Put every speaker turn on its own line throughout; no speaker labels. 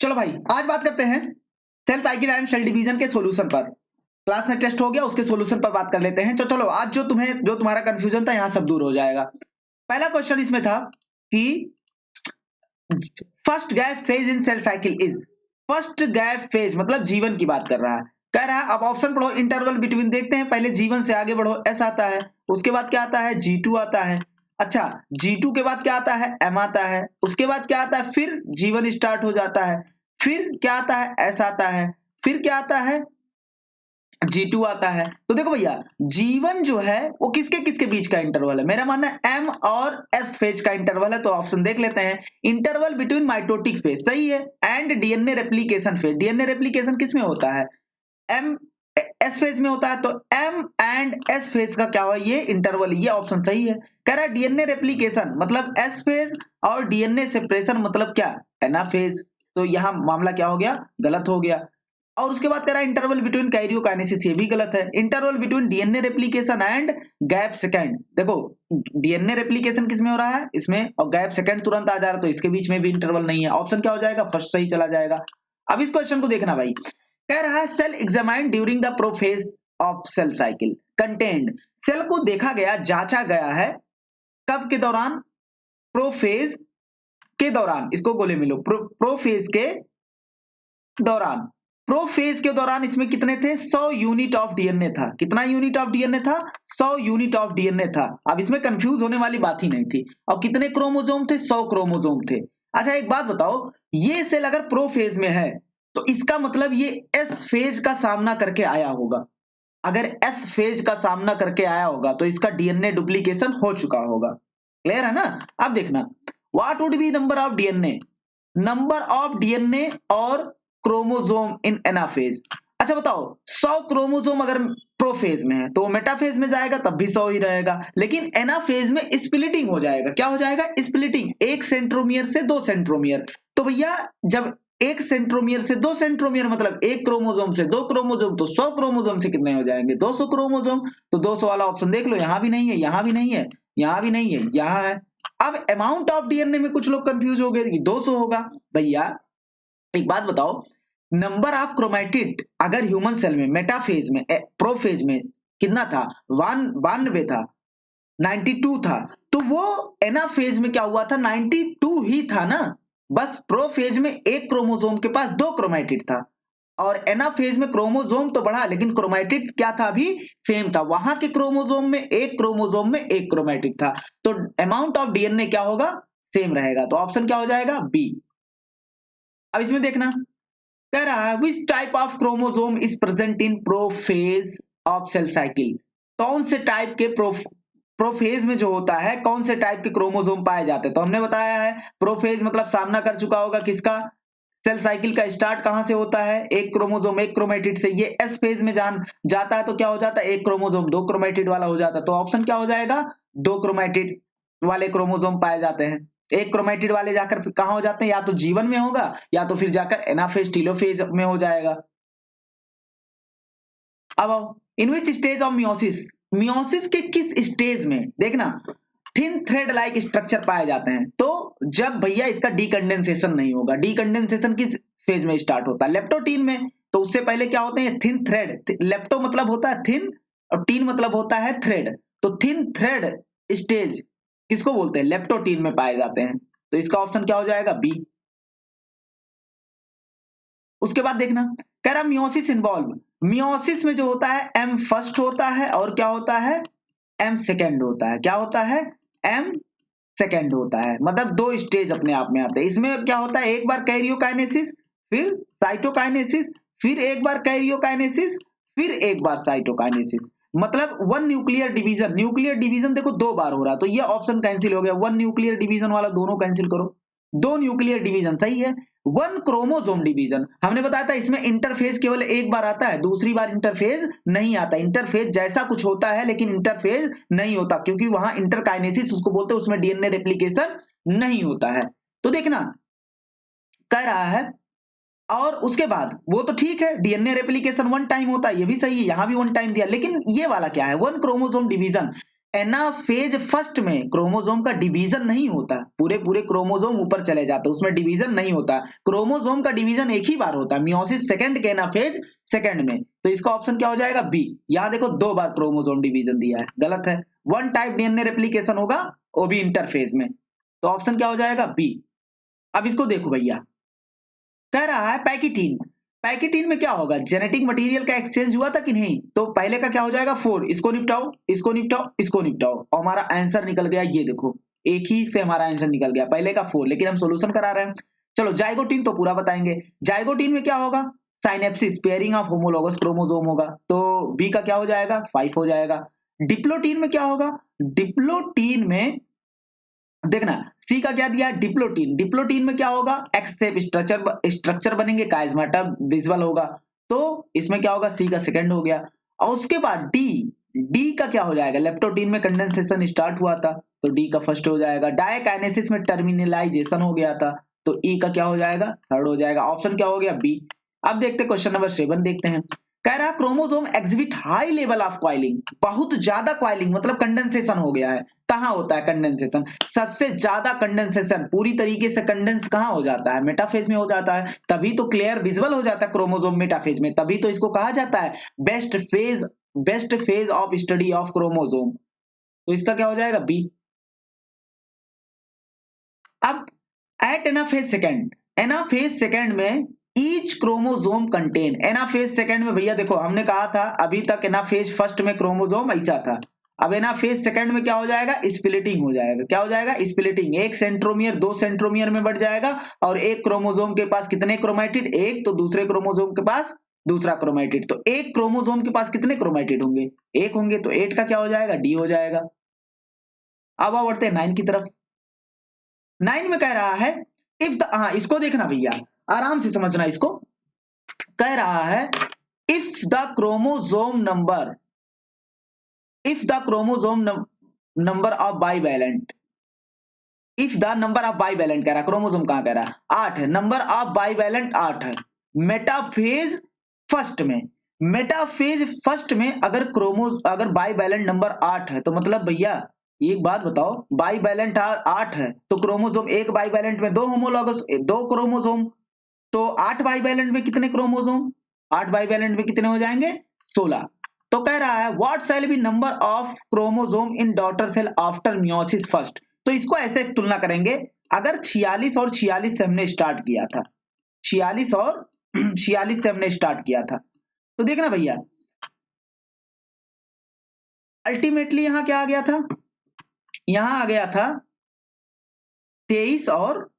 चलो भाई आज बात करते हैं cell cycle and cell division के सॉल्यूशन पर। क्लास में टेस्ट हो गया, उसके सॉल्यूशन पर बात कर लेते हैं। तो चलो आज जो तुम्हारा कंफ्यूजन था यहाँ सब दूर हो जाएगा। पहला क्वेश्चन इसमें था कि first gap phase in cell cycle is, first gap phase मतलब जीवन की बात कर रहा है। कह रहा है अब ऑप्शन पढ़ो, इंटरवल बिटवीन देखते हैं। पहले जीवन से आगे बढ़ो, एस आता है, उसके बाद क्या आता है G2 आता है। अच्छा G2 के बाद क्या आता है M आता है, उसके बाद क्या आता है फिर जीवन स्टार्ट हो जाता है, फिर क्या आता है S आता है, फिर क्या आता है G2 आता है। तो देखो भैया जीवन जो है वो किसके किसके बीच का इंटरवल है, मेरा मानना है M और S फेज का इंटरवल है। तो ऑप्शन देख लेते हैं, इंटरवल बिटवीन माइटोटिक फेज सही है and DNA replication phase. DNA replication किस में होता है, M S फेज में होता है। तो M एंड S फेज का क्या हुआ ये इंटरवल, ये ऑप्शन सही है। कह रहा है डीएनए रेप्लिकेशन मतलब S फेज और डीएनए सेपरेशन मतलब क्या एनाफेज। तो यहां मामला क्या हो गया, गलत हो गया। और उसके बाद कह रहा है इंटरवल बिटवीन कैरियोकाइनेसिस, ये भी गलत है। Interval between DNA replication and gap second, देखो डीएनए रेप्लिकेशन किसमें हो रहा है इसमें, और गैप सेकंड तुरंत आ जा रहा है, तो इसके बीच में भी इंटरवल नहीं है। ऑप्शन क्या हो जाएगा, फर्स्ट सही चला जाएगा। अब इस क्वेश्चन को देखना भाई, कह रहा है cell examined during the prophase of cell cycle contained, cell को देखा गया जांचा गया है कब के दौरान, प्रोफेज के दौरान, इसको गोले मिलो प्रोफेज के दौरान। प्रोफेज के दौरान इसमें कितने थे 100 यूनिट ऑफ डीएनए था। कितना यूनिट ऑफ डीएनए था 100 यूनिट ऑफ डीएनए था। अब इसमें कंफ्यूज होने वाली बात ही नहीं थी। और कितने क्रोमोसोम थे 100 क्रोमोसोम थे। अच्छा एक बात बताओ, ये सेल अगर प्रोफेज में है तो इसका मतलब ये एस फेज का सामना करके आया होगा। अगर एस फेज का सामना करके आया होगा तो इसका डीएनए डुप्लीकेशन हो चुका होगा। क्लियर है ना। अब देखना what would be number of DNA, number of DNA और क्रोमोसोम इन एनाफेज। अच्छा बताओ 100 क्रोमोसोम अगर प्रोफेज में है तो मेटाफेज में जाएगा तब भी 100 ही रहेगा, लेकिन एनाफेज में स्प्लिटिंग हो जाएगा। क्या हो जाएगा स्प्लिटिंग, एक सेंट्रोमियर से 2 सेंट्रोमियर। तो भैया जब एक सेंट्रोमियर से 2 सेंट्रोमियर मतलब एक क्रोमोसोम से 2 क्रोमोसोम, तो 100 क्रोमोसोम से कितने हो जाएंगे 200 क्रोमोसोम। तो 200 वाला ऑप्शन देख लो, यहां भी नहीं है, यहां भी नहीं है, यहां भी नहीं है, यहां है। अब अमाउंट ऑफ डीएनए में कुछ लोग कंफ्यूज हो गए कि 200 होगा। भैया एक बात बताओ, नंबर ऑफ क्रोमैटिड अगर ह्यूमन सेल में मेटाफेज में प्रोफेज में कितना था 92 था, 92 था। तो वो एनाफेज में क्या हुआ था 92 ही था ना, बस प्रोफेज में एक क्रोमोसोम के पास 2 क्रोमैटिड था। और एनाफेज में क्रोमोसोम तो बढ़ा लेकिन क्रोमैटिड क्या था अभी सेम था। वहां के क्रोमोसोम में एक क्रोमोसोम में एक क्रोमैटिड था। तो अमाउंट ऑफ डीएनए क्या होगा सेम रहेगा। तो ऑप्शन क्या हो जाएगा बी। अब इसमें देखना कह रहा है which type of chromosome is present in prophase of cell cycle, कौन से टाइप के प्रोफेज में जो होता है कौन से टाइप के क्रोमोसोम पाए जाते हैं। तो हमने बताया है प्रोफेज मतलब सामना कर चुका होगा किसका, सेल साइकिल का स्टार्ट कहां से होता है एक क्रोमोसोम एक क्रोमैटिड से। ये एस फेज में जाता है तो क्या हो जाता है एक क्रोमोसोम 2 क्रोमैटिड वाला हो जाता है। तो ऑप्शन क्या हो जाएगा 2 क्रोमैटिड वाले क्रोमोसोम पाए जाते हैं। एक क्रोमैटिड वाले जाकर फिर कहां हो जाते हैं, या तो जीवन में होगा या तो फिर जाकर एनाफेज टीलोफेज में हो जाएगा। अब आओ in which stage of meiosis, meiosis के किस स्टेज में देखना थिन थ्रेड लाइक स्ट्रक्चर पाए जाते हैं। तो जब भैया इसका डीकंडेंसेशन नहीं होगा, डीकंडेंसेशन किस फेज में स्टार्ट होता है लेप्टोटीन में। तो उससे पहले क्या होते हैं थिन थ्रेड, लेप्टो मतलब होता है थिन और टीन मतलब होता है थ्रेड। तो थिन थ्रेड स्टेज किसको बोलते हैं लेप्टोटीन में पाए जाते हैं। तो इसका ऑप्शन क्या हो जाएगा बी। उसके बाद देखना कह रहा मियोसिस इन्वॉल्व, मियोसिस में जो होता है एम फर्स्ट होता है और क्या होता है एम सेकेंड होता है। क्या होता है एम सेकेंड होता है, मतलब 2 स्टेज अपने आप में आते हैं। इसमें क्या होता है एक बार कैरियोकाइनेसिस फिर साइटोकाइनेसिस, फिर एक बार कैरियोकाइनेसिस, फिर एक बार साइटोकाइनेसिस। मतलब 1 न्यूक्लियर डिवीजन, न्यूक्लियर डिवीजन देखो 2 बार हो रहा है। तो ये ऑप्शन कैंसिल हो गया, 1 न्यूक्लियर डिवीजन वाला दोनों कैंसिल करो। 2 न्यूक्लियर डिवीजन सही है। 1 क्रोमोसोम डिवीजन हमने बताया था इसमें इंटरफेज केवल एक बार आता है, दूसरी बार इंटरफेज नहीं आता। इंटरफेज जैसा कुछ होता है लेकिन इंटरफेज नहीं होता क्योंकि वहां इंटरकाइनेसिस उसको बोलते हैं, उसमें डीएनए रेप्लिकेशन नहीं होता है। तो देखना कह रहा है और उसके बाद वो तो ठीक है डीएनए रेप्लिकेशन 1 टाइम होता है, ये भी सही है, यहां भी 1 टाइम दिया। लेकिन ये वाला क्या है 1 क्रोमोसोम डिवीजन, एनाफेज फर्स्ट में क्रोमोसोम का डिवीजन नहीं होता, पूरे पूरे क्रोमोसोम ऊपर चले जाते, उसमें डिवीजन नहीं होता। क्रोमोसोम का डिवीजन एक ही बार होता है, मियोसिस सेकंड के एनाफेज सेकंड में। तो इसका ऑप्शन क्या हो जाएगा? बी। यहां देखो 2 बार क्रोमोसोम डिवीजन दिया है, गलत है। 1 टाइप डीएनए रेप्लिकेशन होगा, वो भी इंटरफेज में। तो ऑप्शन क्या हो जाएगा? बी। अब इसको देखो भैया, कह रहा है पैकिटीन। पैकिटीन में क्या होगा? जेनेटिक मटेरियल का एक्सचेंज हुआ था कि नहीं? तो पहले का क्या हो जाएगा? 4। इसको निपटाओ, इसको निपटाओ, इसको निपटाओ, और हमारा आंसर निकल गया। ये देखो, एक ही से हमारा आंसर निकल गया, पहले का 4, लेकिन हम सोल्यूशन करा रहे हैं। चलो जाइगोटीन तो पूरा बताएंगे। जाइगोटीन में क्या होगा? Synapsis, pairing of homologous chromosome होगा, तो बी का क्या हो जाएगा? 5 हो जाएगा। डिप्लोटीन में क्या होगा? डिप्लोटीन में देखना, सी का क्या दिया है? डिप्लोटीन। डिप्लोटीन में क्या होगा? एक्स शेप स्ट्रक्चर बनेंगे, काइजमाटा विजुअल होगा। तो इसमें क्या होगा? सी का सेकंड हो गया। और उसके बाद डी, डी का क्या हो जाएगा? लेप्टोटीन में कंडेंसेशन स्टार्ट हुआ था, तो डी का फर्स्ट हो जाएगा। डायकाइनेसिस में टर्मिनलाइजेशन हो गया था, तो ई का क्या हो जाएगा? थर्ड हो जाएगा। ऑप्शन क्या हो गया? बी। अब देखते क्वेश्चन नंबर 7 देखते हैं। कह रहा chromosome exhibit high level of coiling, बहुत ज्यादा क्वाइलिंग मतलब कंडेंसेशन हो गया है। कहाँ होता है कंडेंसेशन? सबसे ज्यादा कंडेंसेशन पूरी तरीके से कंडेंस कहाँ हो जाता है? मेटाफेज में हो जाता है, तभी तो क्लियर विजुअल हो जाता है क्रोमोसोम मेटाफेज में, तभी तो इसको कहा जाता है best phase of study of chromosome. तो इसका क्या हो जाएगा? बी। अब at anaphase second, anaphase second में each chromosome contain, anaphase second में भैया देखो, हमने कहा था अभी तक एनाफेज फर्स्ट में क्रोमोसोम ऐसा था, अब एनाफेज सेकेंड में क्या हो जाएगा? स्प्लिटिंग हो जाएगा। क्या हो जाएगा? स्प्लिटिंग। एक सेंट्रोमियर 2 सेंट्रोमियर में बढ़ जाएगा, और एक क्रोमोसोम के पास कितने क्रोमैटिड? एक, तो दूसरे क्रोमोसोम के पास दूसरा क्रोमैटिड। तो एक क्रोमोसोम के पास कितने क्रोमैटिड होंगे? एक होंगे, तो 8 का क्या हो जाएगा? डी हो जाएगा। अब आओ बढ़ते हैं 9 की तरफ। 9 में कह रहा है इफ द, हाँ इसको देखना भैया, आराम से समझना इसको। कह रहा है if the chromosome number, if the chromosome number of bivalent, if the number of bivalent कह रहा, क्रोमोसोम कहां कह रहा? 8 है, नंबर ऑफ बाइवैलेंट 8 है। मेटाफेज फर्स्ट में, मेटाफेज फर्स्ट में अगर बाइवैलेंट नंबर 8 है, तो मतलब भैया एक बात बताओ, बाइवैलेंट 8 है, तो क्रोमोसोम एक बाइवैलेंट में 2 होमोलॉगस 2 क्रोमोसोम, तो 8 बाइवैलेंट में कितने क्रोमोसोम? 8 बाइवैलेंट में कितने हो जाएंगे? 16। तो कह रहा है what shall be number of chromosome in daughter cell after meiosis first. तो इसको ऐसे तुलना करेंगे, अगर 46 और 46 से हमने स्टार्ट किया था, 46 और 46 से हमने स्टार्ट किया था, तो देखना भैया अल्टीमेटली यहां क्या आ गया था? यहां आ गया था 23 और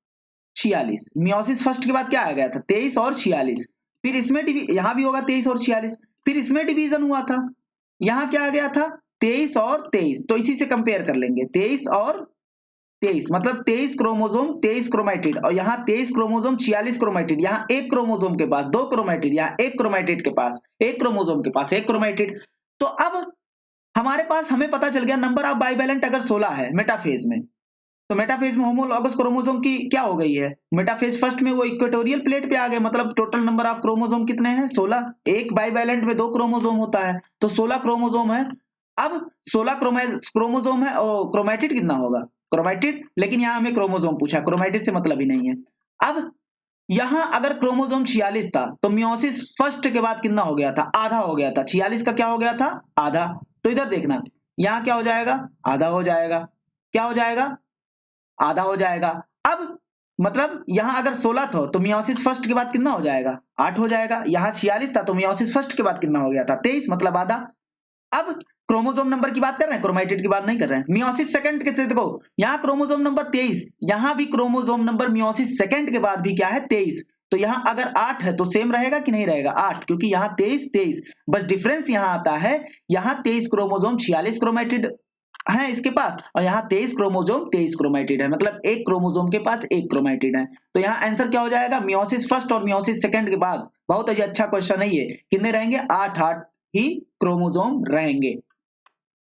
46। मियोसिस फर्स्ट के बाद क्या आ गया था? 23 और 46। फिर इसमें यहां भी होगा 23 और 46, फिर इसमें डिवीजन हुआ था, यहां क्या आ गया था? 23 और 23। तो इसी से कंपेयर कर लेंगे, 23 और 23 मतलब 23 क्रोमोसोम 23 क्रोमैटिड, और यहाँ 23 क्रोमोसोम 46 क्रोमैटिड, यहाँ एक क्रोमोसोम के पास 2 क्रोमैटिड, यहाँ एक क्रोमैटिड के पास एक क्रोमोसोम के पास एक क्रोमैटिड। तो अब हमारे पास हमें पता चल गया नंबर ऑफ बाइवैलेंट अगर 16 है मेटाफेज में, तो मेटाफेज में होमोलॉगस क्रोमोसोम की क्या हो गई है? मेटाफेज फर्स्ट में वो इक्वेटोरियल प्लेट पे आ गए, मतलब टोटल नंबर ऑफ क्रोमोसोम कितने हैं? 16। एक बाइवैलेंट में 2 क्रोमोसोम होता है, तो 16 क्रोमोसोम है। अब 16 क्रोमोसोम है, और क्रोमैटिड कितना होगा? क्रोमैटिड, लेकिन यहाँ हमें क्रोमोसोम पूछा, क्रोमैटिड से मतलब ही नहीं है। अब यहां अगर क्रोमोसोम 46 था, तो मियोसिस फर्स्ट के बाद कितना हो गया था? आधा हो गया था। 46 का क्या हो गया था? आधा। तो इधर देखना, यहां क्या हो जाएगा? आधा हो जाएगा। क्या हो जाएगा? आधा हो जाएगा। अब मतलब यहां अगर 16 था, तो मियोसिस फर्स्ट के बाद कितना हो जाएगा? 8 हो जाएगा। यहां 46 था, तो मियोसिस फर्स्ट के बाद कितना हो गया था? 23, मतलब आधा। अब क्रोमोसोम नंबर की बात कर रहे हैं, क्रोमैटिड की बात नहीं कर रहे हैं। मियोसिस सेकंड के से देखो, यहाँ क्रोमोसोम नंबर 23, यहाँ भी क्रोमोसोम नंबर मियोसिस सेकंड के बाद भी क्या है? 23। तो यहाँ अगर 8 है तो सेम रहेगा कि नहीं रहेगा? 8, क्योंकि यहाँ 23 23, बस डिफरेंस यहाँ आता है, यहाँ 23 क्रोमोसोम 46 क्रोमैटिड है इसके पास, और यहाँ 23 क्रोमोसोम 23 क्रोमैटिड है, मतलब एक क्रोमोसोम के पास एक क्रोमैटिड है। तो यहाँ आंसर क्या हो जाएगा? मियोसिस फर्स्ट और मियोसिस सेकंड के बाद, बहुत ही अच्छा क्वेश्चन है ये, कितने रहेंगे? 8 8 ही क्रोमोसोम रहेंगे।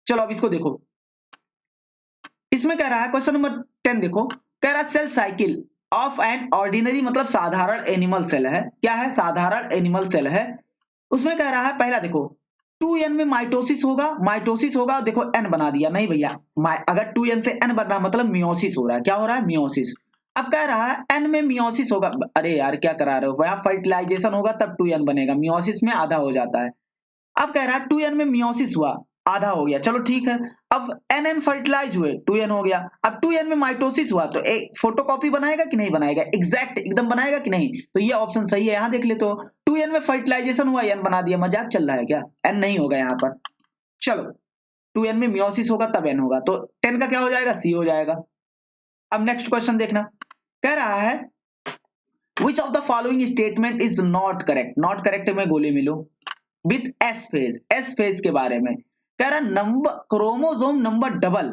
चलो अब इसको देखो, इसमें कह रहा है क्वेश्चन नंबर 10 देखो, कह रहा है cell cycle of an ordinary, मतलब साधारण एनिमल सेल है। क्या है? साधारण एनिमल सेल है। उसमें कह रहा है पहला देखो, 2n में माइटोसिस होगा, देखो n बना दिया, नहीं भैया, अगर 2n से n बन रहा मतलब मियोसिस हो रहा है, क्या हो रहा है, मियोसिस। अब कह रहा है n में मियोसिस होगा, अरे यार क्या करा रहे हो, वहां फर्टिलाइजेशन होगा तब 2n बनेगा, मियोसिस में आधा हो जाता है। अब कह रहा है 2n में मियोसिस हुआ, आधा हो गया, चलो ठीक है। अब nn फर्टिलाइज हुए, 2n हो गया। अब 2n में माइटोसिस हुआ तो एक फोटोकॉपी बनाएगा कि नहीं बनाएगा, एग्जैक्ट एकदम बनाएगा कि नहीं, तो ये ऑप्शन सही है। यहां देख ले तो 2n में फर्टिलाइजेशन हुआ, n बना दिया, मजाक चल रहा है क्या, n नहीं होगा यहाँ पर। चलो 2n में मियोसिस होगा तब n होगा, तो 10 का क्या हो जाएगा, c हो जाएगा। अब नेक्स्ट क्वेश्चन देखना, कह रहा है विच of the following statement is not correct, not correct में गोली मिलो with S phase, S phase के बारे में कह रहा, number chromosome number double,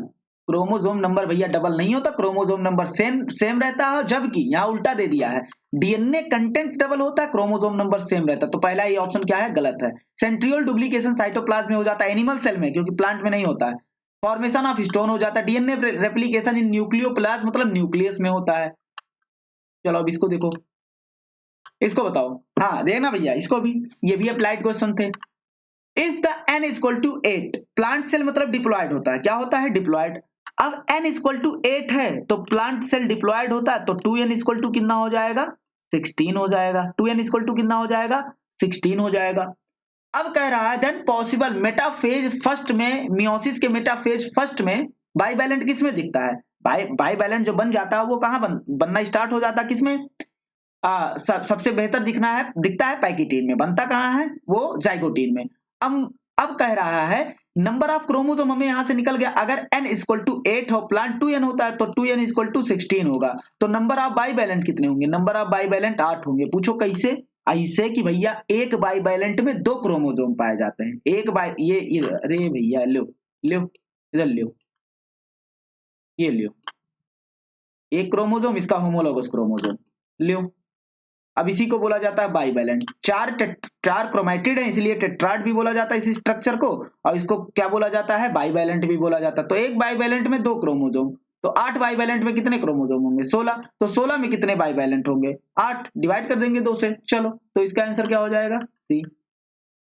chromosome number भैया डबल नहीं होता, क्रोमोसोम नंबर सेम सेम रहता है, जबकि यहाँ उल्टा दे दिया है, डीएनए कंटेंट डबल होता है, क्रोमोसोम नंबर सेम रहता है, तो पहला ये ऑप्शन क्या है, गलत है। सेंट्रियोल डुप्लीकेशन साइटोप्लाज्म में हो जाता है, एनिमल सेल में, क्योंकि प्लांट में नहीं होता है। फॉर्मेशन ऑफ स्टोन हो जाता है, डीएनए रेप्लिकेशन इन न्यूक्लियोप्लाज्म मतलब न्यूक्लियस में होता है। चलो अब इसको देखो, इसको बताओ, हाँ देखना भैया इसको भी, ये भी अप्लाइड क्वेश्चन थे। If the n equal to 8, plant cell मतलब डिप्लॉयड होता है, क्या होता है, डिप्लॉयड। अब n इक्वल टू 8 है तो प्लांट सेल डिप्लॉयड होता है, तो 2n इक्वल टू कितना हो जाएगा, 16 हो जाएगा, 2n इक्वल टू कितना हो जाएगा, 16 हो जाएगा। अब कह रहा है देन पॉसिबल मेटाफेज फर्स्ट में, मियोसिस के मेटाफेज फर्स्ट में बाइवैलेंट किस में दिखता है, बाइवैलेंट जो बन जाता है वो कहाँ बनना स्टार्ट हो जाता है, किसमें, सबसे बेहतर दिखता है पैकिटीन में, बनता कहाँ है वो, जाइगोटीन में। अब कह रहा है नंबर ऑफ क्रोमोसोम हमें यहां से निकल गया, अगर n इक्वल टू 8 हो, प्लांट 2n होता है तो 2n इक्वल टू 16 होगा, तो नंबर ऑफ बाइवैलेंट कितने होंगे, नंबर ऑफ बाइवैलेंट 8 होंगे। पूछो कैसे, ऐसे कि भैया एक बाइवैलेंट में 2 क्रोमोसोम पाए जाते हैं, एक बाई ये अरे भैया लो लो इधर लो, ये लो एक क्रोमोसोम, इसका होमोलोगस क्रोमोसोम लो। अब इसी को बोला जाता है बाइवैलेंट, चार क्रोमैटिड है इसलिए टेट्राड भी बोला जाता है इस स्ट्रक्चर को, और इसको क्या बोला जाता है, बाइवैलेंट भी बोला जाता है। तो एक बाइवैलेंट में 2 क्रोमोसोम, तो 8 बाइवैलेंट में कितने क्रोमोसोम होंगे, 16, तो 16 में कितने बाइवैलेंट होंगे, 8, डिवाइड कर देंगे 2 से, चलो तो इसका आंसर क्या हो जाएगा, सी।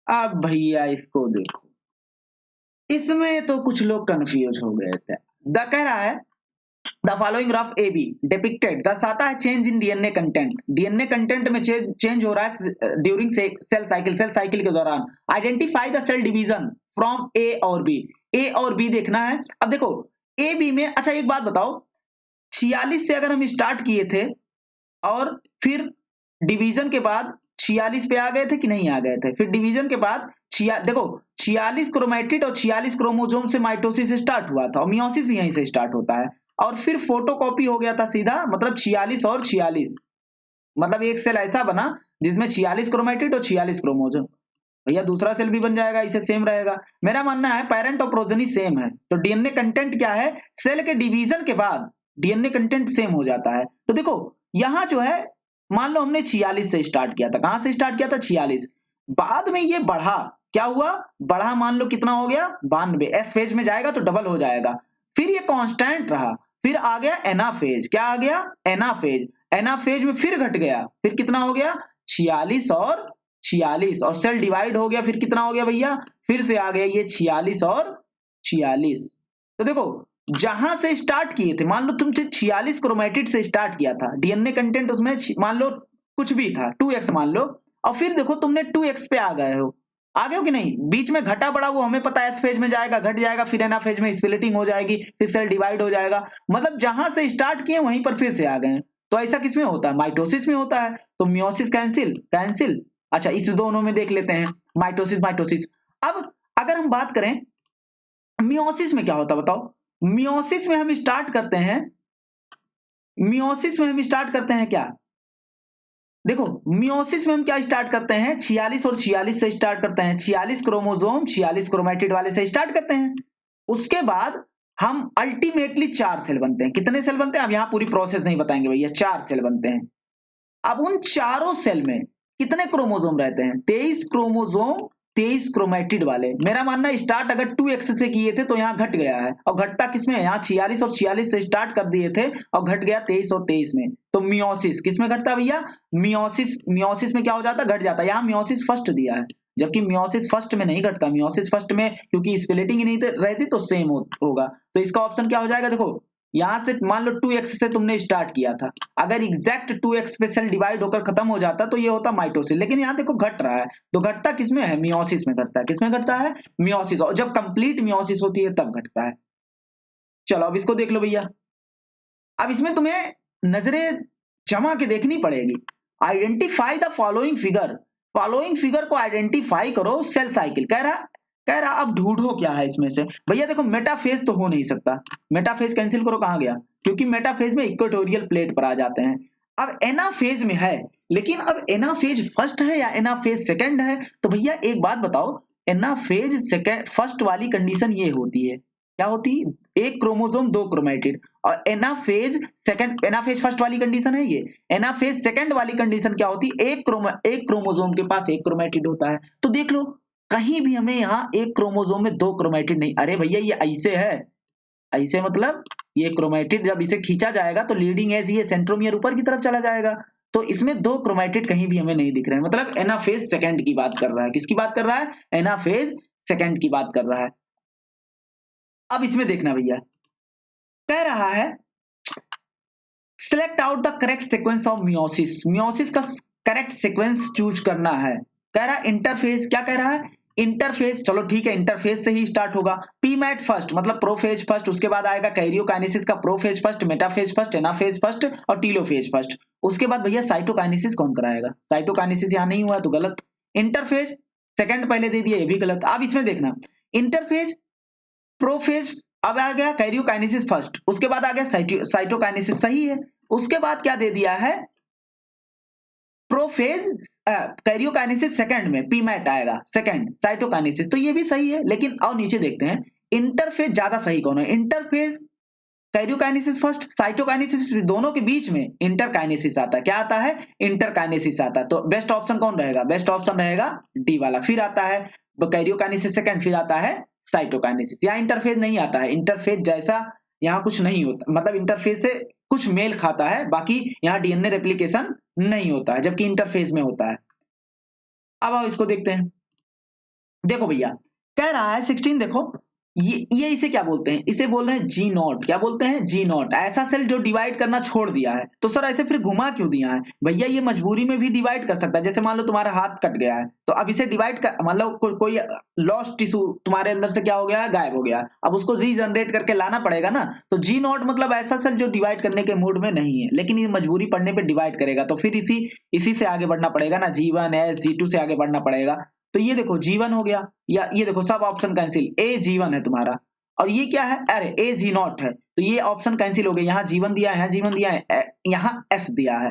अब भैया इसको देखो, इसमें तो कुछ लोग कंफ्यूज हो गए थे। द कह रहा है The following graph AB depicted, दर्शाता है change in DNA content, DNA content में चेंज हो रहा है ड्यूरिंग सेल साइकिल के दौरान। Identify the cell division from A और बी, ए और बी देखना है। अब देखो ए बी में, अच्छा एक बात बताओ, 46 से अगर हम स्टार्ट किए थे और फिर डिवीजन के बाद 46 पे आ गए थे कि नहीं आ गए थे, फिर डिवीजन के बाद देखो 46 क्रोमैटिड और 46 क्रोमोसोम से माइटोसिस स्टार्ट हुआ था, और मियोसिस भी यहीं से स्टार्ट होता है, और फिर फोटोकॉपी हो गया था सीधा, मतलब 46 और 46, मतलब एक सेल ऐसा बना जिसमें 46 क्रोमैटिड और 46 क्रोमोसोम, भैया दूसरा सेल भी बन जाएगा, इसे सेम रहेगा। मेरा मानना है पेरेंट और प्रोजेनी सेम है, तो डीएनए कंटेंट क्या है, सेल के डिवीजन के बाद डीएनए कंटेंट सेम हो जाता है। तो देखो यहां जो है, मान लो हमने 46 से स्टार्ट किया था, कहां से स्टार्ट किया था, 46, बाद में ये बढ़ा, क्या हुआ, बढ़ा, मान लो कितना हो गया, 92, एस फेज में जाएगा तो डबल हो जाएगा, फिर ये कांस्टेंट रहा, फिर आ गया एनाफेज, क्या आ गया, एनाफेज, एनाफेज में फिर घट गया, फिर कितना हो गया, 46 और 46, और सेल डिवाइड हो गया, फिर कितना हो गया भैया, फिर से आ गया ये 46 और 46। तो देखो जहां से स्टार्ट किए थे, मान लो तुमसे 46 क्रोमैटिड से स्टार्ट किया था, डीएनए कंटेंट उसमें मान लो कुछ भी था 2x मान लो, और फिर देखो तुमने 2x पे आ गए हो, आगे हो कि नहीं, बीच में घटा बड़ा वो हमें पता है, एस फेज में जाएगा घट जाएगा, फिर एना फेज में स्प्लिटिंग हो जाएगी, फिर सेल डिवाइड हो जाएगा, मतलब जहां से स्टार्ट किए वहीं पर फिर से आ गए। तो ऐसा किसमें होता है, माइटोसिस में होता है, तो मियोसिस कैंसिल कैंसिल। अच्छा इस दोनों में देख लेते हैं, माइटोसिस माइटोसिस। अब अगर हम बात करें मियोसिस में क्या होता है बताओ, मियोसिस में हम स्टार्ट करते हैं, मियोसिस में हम स्टार्ट करते हैं क्या, देखो मियोसिस में हम क्या स्टार्ट करते हैं, 46 और 46 से स्टार्ट करते हैं, 46 क्रोमोसोम 46 क्रोमैटिड वाले से स्टार्ट करते हैं, उसके बाद हम अल्टीमेटली 4 सेल बनते हैं, कितने सेल बनते हैं, अब यहां पूरी प्रोसेस नहीं बताएंगे भैया, 4 सेल बनते हैं। अब उन चारों सेल में कितने क्रोमोसोम रहते हैं, 23 क्रोमोसोम 23 क्रोमैटिड वाले। मेरा मानना है स्टार्ट अगर 2x से किए थे तो यहाँ घट गया है, और घटता किसमें, यहाँ 46 और 46 से स्टार्ट कर दिए थे और घट गया 23 और 23 में, तो मियोसिस किसमें घटता भैया, मियोसिस, मियोसिस में क्या हो जाता, घट जाता, यहाँ मियोसिस फर्स्ट दिया है, जबकि मियोसिस फर्स्ट में नहीं घटता। मियोसिस फर्स्ट में क्योंकि स्प्लिटिंग ही नहीं रहती तो सेम होगा। तो इसका ऑप्शन क्या हो जाएगा, देखो यहां से मान लो 2x से तुमने स्टार्ट किया था, अगर एग्जैक्ट 2x पे सेल डिवाइड होकर खत्म हो जाता तो ये होता माइटोसिस, लेकिन यहाँ देखो घट रहा है, तो घटता किसमें है, मियोसिस में घटता है। किसमें घटता है, मियोसिस, और जब कंप्लीट मियोसिस होती है तब घटता है। चलो अब इसको देख लो भैया। अब इसमें तुम्हें नजरें जमा के देखनी पड़ेगी। Identify the following figure, following figure को आइडेंटिफाई करो सेल साइकिल। कह रहा अब ढूंढो क्या है इसमें से। भैया देखो मेटाफेज तो हो नहीं सकता, मेटाफेज कैंसिल करो, कहां गया, क्योंकि मेटाफेज में इक्वेटोरियल प्लेट पर आ जाते हैं। अब एनाफेज में है, लेकिन अब एनाफेज फर्स्ट है या एनाफेज सेकंड है, तो भैया एक बात बताओ, एनाफेज सेकंड फर्स्ट वाली कंडीशन ये होती है, क्या होती, एक क्रोमोसोम दो क्रोमेटिड, और एनाफेज सेकंड, एनाफेज फर्स्ट वाली कंडीशन है ये, एनाफेज सेकंड वाली कंडीशन क्या होती, एक क्रोमोसोम के पास एक क्रोमेटिड होता है। तो देख लो कहीं भी हमें यहाँ एक क्रोमोसोम में दो क्रोमेटिड नहीं, अरे भैया ये ऐसे है, ऐसे मतलब ये क्रोमेटिड जब इसे खींचा जाएगा तो लीडिंग एज ये सेंट्रोमियर ऊपर की तरफ चला जाएगा, तो इसमें दो क्रोमेटिड कहीं भी हमें नहीं दिख रहे हैं, मतलब एनाफेज सेकंड की बात कर रहा है। किसकी बात कर रहा है, एनाफेज सेकंड की बात कर रहा है। अब इसमें देखना भैया, कह रहा है select out the correct sequence of meiosis, meiosis का करेक्ट सीक्वेंस चूज करना है। कह रहा है इंटरफेज, क्या कह रहा है, इंटरफेज, चलो ठीक है इंटरफेज से ही स्टार्ट होगा, पीमैट फर्स्ट मतलब प्रोफेज फर्स्ट, उसके बाद आएगा कैरियोकाइनेसिस का prophase first, metaphase first, anaphase first और टीलोफेज फर्स्ट। उसके बाद भैया साइटोकाइनेसिस कौन कराएगा, साइटोकाइनेसिस यहां नहीं हुआ तो गलत, इंटरफेज सेकंड पहले दे दिया ये भी गलत। अब इसमें देखना इंटरफेज प्रोफेज, अब आ गया कैरियोकाइनेसिस फर्स्ट, उसके बाद आ गया साइटोकाइनेसिस, सही है। उसके बाद क्या दे दिया है, प्रोफेज कैरियोकाइनेसिस सेकंड में पीमैट आएगा सेकंड, साइटोकाइनेसिस तो ये भी सही है, लेकिन आओ नीचे देखते हैं इंटरफेज ज्यादा सही कौन है, इंटरफेज कैरियोकाइनेसिस फर्स्ट, साइटोकाइनेसिस, दोनों के बीच में इंटरकाइनेसिस आता है, क्या आता है, इंटरकाइनेसिस आता है। तो बेस्ट ऑप्शन कौन रहेगा, बेस्ट ऑप्शन रहेगा डी वाला। फिर आता है कैरियोकाइनेसिस सेकंड, फिर आता है साइटोकाइनेसिस। यहाँ इंटरफेज नहीं आता है, इंटरफेज जैसा यहाँ कुछ नहीं होता, मतलब इंटरफेज से कुछ मेल खाता है, बाकी यहाँ डीएनए रेप्लिकेशन नहीं होता है, जबकि इंटरफेज में होता है। अब आओ इसको देखते हैं। देखो भैया कह रहा है 16, देखो ये इसे क्या बोलते हैं, इसे बोल रहे हैं जी नॉट, क्या बोलते हैं, जी नॉट, ऐसा सेल जो डिवाइड करना छोड़ दिया है। तो सर ऐसे फिर घुमा क्यों दिया है, भैया ये मजबूरी में भी डिवाइड कर सकता है, जैसे मान लो तुम्हारा हाथ कट गया है तो अब इसे डिवाइड कर, मतलब कोई लॉस्ट टिश्यू तुम्हारे अंदर से क्या हो गया है, गायब हो गया, अब उसको रीजनरेट करके लाना पड़ेगा ना। तो जी नॉट मतलब ऐसा सेल जो डिवाइड करने के मूड में नहीं है, लेकिन ये मजबूरी पड़ने पर डिवाइड करेगा, तो फिर इसी से आगे बढ़ना पड़ेगा ना, G1 S G2 से आगे बढ़ना पड़ेगा। तो ये देखो G1 हो गया, या ये देखो सब ऑप्शन कैंसिल, ए G1 है तुम्हारा, और ये क्या है, अरे ए जी नॉट है, तो ये ऑप्शन कैंसिल हो गया, यहाँ G1 दिया है, यहाँ G1 दिया है, यहाँ S दिया है।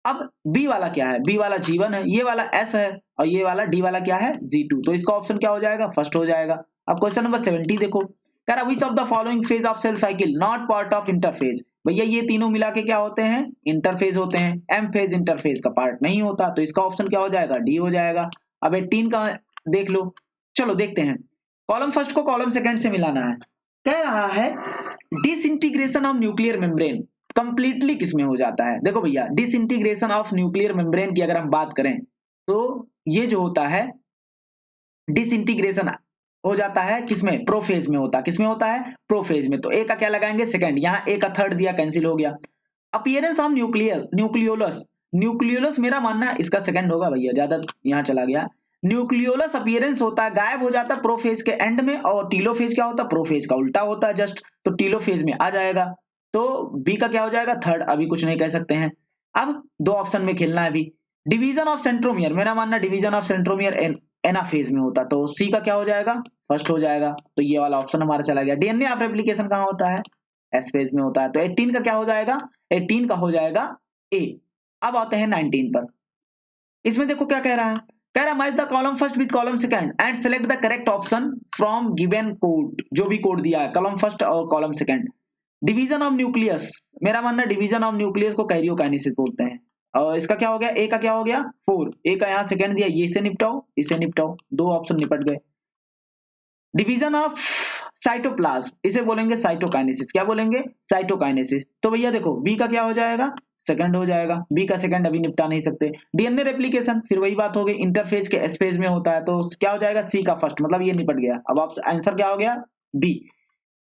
अब बी वाला क्या है, बी वाला G1 है, ये वाला S है, और ये वाला डी वाला क्या है, G2, तो इसका ऑप्शन क्या हो जाएगा, फर्स्ट हो जाएगा। अब क्वेश्चन नंबर 70 देखो, कह रहा which of the following phase of cell cycle not part of interphase, भैया ये तीनों मिला के क्या होते हैं, इंटरफेज होते हैं, एम फेज इंटरफेज का पार्ट नहीं होता, तो इसका ऑप्शन क्या हो जाएगा, डी हो जाएगा। अब 18 का देख लो, चलो देखते हैं, कॉलम फर्स्ट को कॉलम सेकंड से मिलाना है। कह रहा है disintegration of nuclear membrane completely किसमें हो जाता है, देखो भैया डिसइंटीग्रेशन ऑफ न्यूक्लियर मेम्ब्रेन की अगर हम बात करें तो ये जो होता है डिसइंटीग्रेशन हो जाता है किसमें, प्रोफेज में होता है, किसमें होता है, प्रोफेज में। तो ए का क्या लगाएंगे, सेकंड, यहाँ ए का थर्ड दिया, कैंसिल हो गया। अपीयरेंस ऑफ न्यूक्लियोलस, न्यूक्लियोलस मेरा मानना है इसका सेकंड होगा भैया, ज्यादा यहाँ चला गया। न्यूक्लियोलस अपीयरेंस होता है, गायब हो जाता है प्रोफेज के एंड में, और टीलोफेज क्या होता है, प्रोफेज का उल्टा होता है जस्ट, तो टीलोफेज में आ जाएगा। तो बी का क्या हो जाएगा, थर्ड, अभी कुछ नहीं कह सकते हैं। अब दो ऑप्शन में खेलना है अभी। डिवीजन ऑफ सेंट्रोमियर, मेरा मानना डिवीजन ऑफ सेंट्रोमियर एनाफेज में होता, तो सी का क्या हो जाएगा, फर्स्ट हो जाएगा, तो ये वाला ऑप्शन हमारा चला गया। डीएनए ऑफ रेप्लिकेशन कहाँ होता है, एस फेज में होता है, तो 18 का क्या हो जाएगा, 18 का हो जाएगा ए। अब आते हैं 19 पर, इसमें देखो क्या कह रहा है, कह रहा है match the column first with column second and select the correct option from given code, जो भी कोड दिया है कॉलम फर्स्ट और column second. Division of nucleus, मेरा मानना डिवीजन ऑफ न्यूक्लियस को कैरियोकाइनेसिस बोलते हैं, और इसका क्या हो गया, ए का क्या हो गया 4, ए का यहाँ सेकंड दिया, ये से निपटाओ इसे निपटाओ, दो ऑप्शन निपट गए। डिवीजन ऑफ साइटोप्लाज्म, इसे बोलेंगे साइटोकाइनेसिस, क्या बोलेंगे, साइटोकाइनेसिस। तो भैया देखो बी का क्या हो जाएगा, सेकंड हो जाएगा, बी का सेकंड अभी निपटा नहीं सकते। डीएनए रेप्लिकेशन फिर वही बात हो गई, इंटरफेज के एस फेज में होता है, तो क्या हो जाएगा सी का फर्स्ट, मतलब ये निपट गया। अब आप आंसर क्या हो गया बी।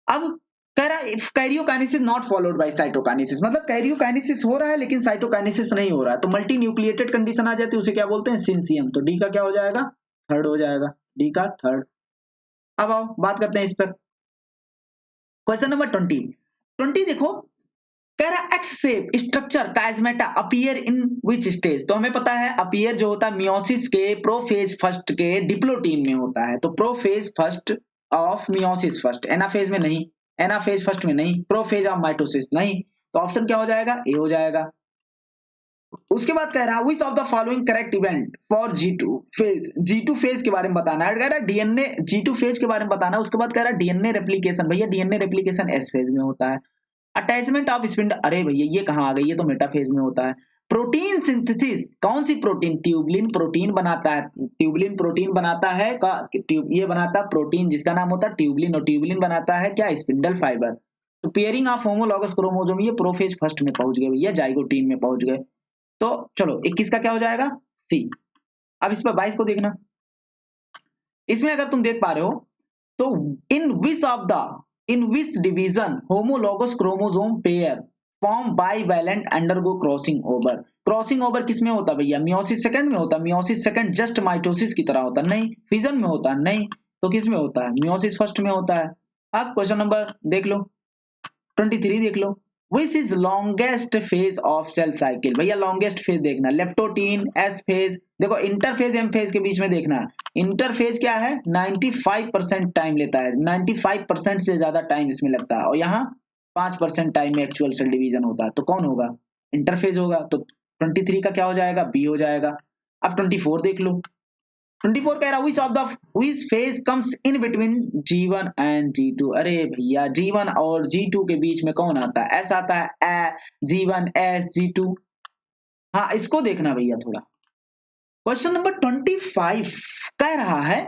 अब कह रहा if karyokinesis not followed by cytokinesis, मतलब कैरियोकाइनेसिस हो रहा है लेकिन साइटोकाइनेसिस नहीं हो रहा है, तो मल्टी न्यूक्लिएटेड कंडीशन आ जाती है, उसे क्या बोलते हैं सिंसियम। तो डी का क्या हो जाएगा थर्ड हो जाएगा, डी का थर्ड। अब आओ बात करते हैं इस पर। क्वेश्चन नंबर 20 देखो, कह रहा X shape structure chiasmata appear in which stage. तो हमें पता है अपीयर जो होता है मियोसिस के प्रोफेज फर्स्ट के डिप्लोटीन में होता है, तो prophase first of meiosis first, anaphase में नहीं, एनाफेज फर्स्ट में नहीं, प्रोफेज ऑफ माइटोसिस नहीं, तो ऑप्शन क्या हो जाएगा ए हो जाएगा। उसके बाद कह रहा है विच of the following correct event for G2 phase, G2 phase के बारे में बताना है, कह रहा है डीएनए G2 फेज के बारे में बताना है। उसके बाद कह रहा है डीएनए रेप्लिकेशन, भैया डीएनए रेप्लिकेशन एस फेज में होता है। अटैचमेंट ऑफ स्पिंडल, अरे भैया ये कहाँ आ गई, ये तो मेटाफेज में होता है। प्रोटीन सिंथेसिस, कौन सी प्रोटीन, ट्यूबलिन प्रोटीन बनाता है, ट्यूबलिन प्रोटीन बनाता है का ये बनाता है प्रोटीन जिसका नाम होता है ट्यूबलिन, और ट्यूबलिन बनाता है क्या स्पिंडल फाइबर। तो पेयरिंग ऑफ होमोलॉगस क्रोमोसोम, ये प्रोफेज फर्स्ट में पहुंच गए भैया, जाइगोटीन में पहुंच गए। तो चलो 21 का क्या हो जाएगा सी। अब इस पर 22 को देखना, इसमें अगर तुम देख पा रहे हो तो in which division homologous chromosome pair form bivalent undergo crossing over. Crossing over किसमें होता है भैया, मियोसिस सेकंड में होता है। मियोसिस सेकंड जस्ट माइटोसिस की तरह होता है, नहीं फिजन में होता है, नहीं, तो किस में होता है मियोसिस फर्स्ट में होता है। अब क्वेश्चन नंबर देख लो 23 देख लो, which is longest phase of cell cycle. भैया लॉन्गेस्ट फेज देखना, लेप्टोटीन एस फेज, देखो इंटरफेज एम फेज के बीच में देखना, इंटरफेज क्या है 95% टाइम लेता है, 95% से ज्यादा टाइम इसमें लगता है, और यहाँ 5% टाइम में एक्चुअल सेल डिवीजन होता है, तो कौन होगा इंटरफेज होगा। तो 23 का क्या हो जाएगा बी हो जाएगा। अब 24 देख लो, 24 कह रहा which phase comes in between G1 and G2। अरे भैया G1 और G2 के बीच में कौन आता है, ऐसा आता है G1 S G2। हाँ इसको देखना भैया थोड़ा। क्वेश्चन नंबर 25 कह रहा है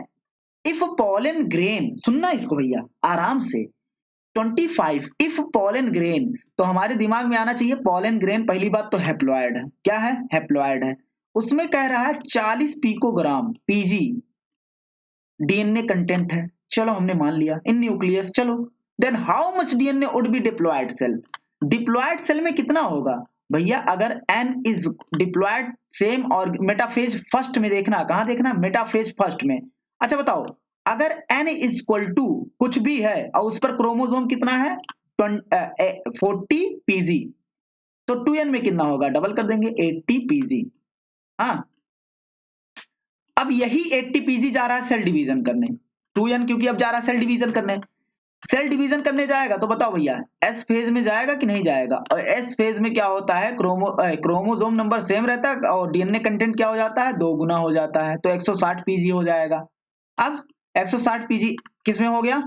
इफ पॉलन ग्रेन, सुनना इसको भैया आराम से। 25 इफ पॉलन ग्रेन, तो हमारे दिमाग में आना चाहिए पॉलन ग्रेन, पहली बात तो हैप्लॉयड है, क्या है हैप्लॉयड है। उसमें कह रहा है 40 पिकोग्राम पीजी डीएनए कंटेंट है, चलो हमने मान लिया इन न्यूक्लियस, चलो then how much DNA would be diploid cell. Diploid cell में कितना होगा भैया, अगर एन इज डिप्लॉयड सेम, और मेटाफेज फर्स्ट में देखना, कहां देखना मेटाफेज फर्स्ट में। अच्छा बताओ अगर एन इज इक्वल टू कुछ भी है और उस पर क्रोमोसोम कितना है 40 पीजी, तो 2n में कितना होगा, डबल कर देंगे 80 पीजी। हाँ अब यही 80 पीजी जा रहा है सेल डिवीजन करने, 2n क्योंकि अब जा रहा है सेल डिवीजन करने, सेल डिवीजन करने जाएगा तो बताओ भैया एस फेज में जाएगा कि नहीं जाएगा। और एस फेज में क्या होता है क्रोमोसोम नंबर सेम रहता है और डीएनए कंटेंट क्या हो जाता है 2 गुना हो जाता है, तो 160 पीजी हो जाएगा। अब 160 पीजी किस में हो गया